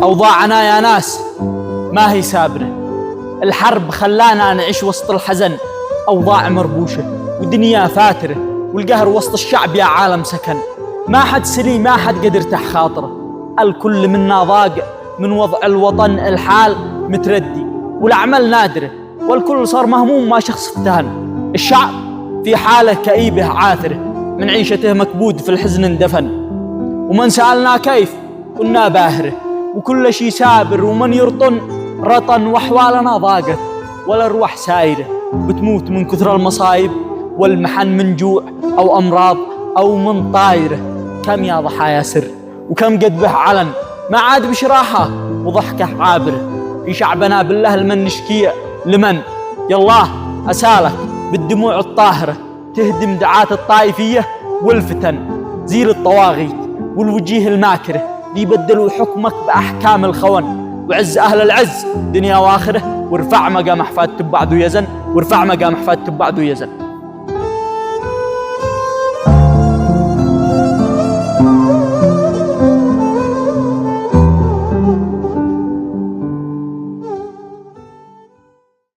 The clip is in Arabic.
أوضاعنا يا ناس ما هي سابرة، الحرب خلانا نعيش وسط الحزن، أوضاع مربوشة ودنيا فاترة، والقهر وسط الشعب يا عالم سكن. ما حد سلي ما حد قدر تح خاطره، الكل منا ضاق من وضع الوطن، الحال متردي والأعمال نادرة، والكل صار مهموم ما شخص افتهن. الشعب في حالة كئيبة عاثرة، من عيشته مكبود في الحزن اندفن، ومن سألنا كيف قلنا باهرة، وكل شي سابر ومن يرطن رطن، وأحوالنا ضاقت والأرواح سايرة، بتموت من كثر المصايب والمحن، من جوع أو أمراض أو من طايرة. كم يا ضحايا سر وكم قد به علن، ما عاد بشراحة وضحكة عابرة. في شعبنا بالله المن نشكي لمن يالله أسالك بالدموع الطاهرة، تهدم دعاة الطائفية والفتن، زيل الطواغيت والوجيه الماكرة، ليبدلوا حكمك بأحكام الخون، وعز أهل العز دنيا وآخرة، وارفع مقام أحفاد تبعد يزن، وارفع مقام أحفاد تبعد يزن.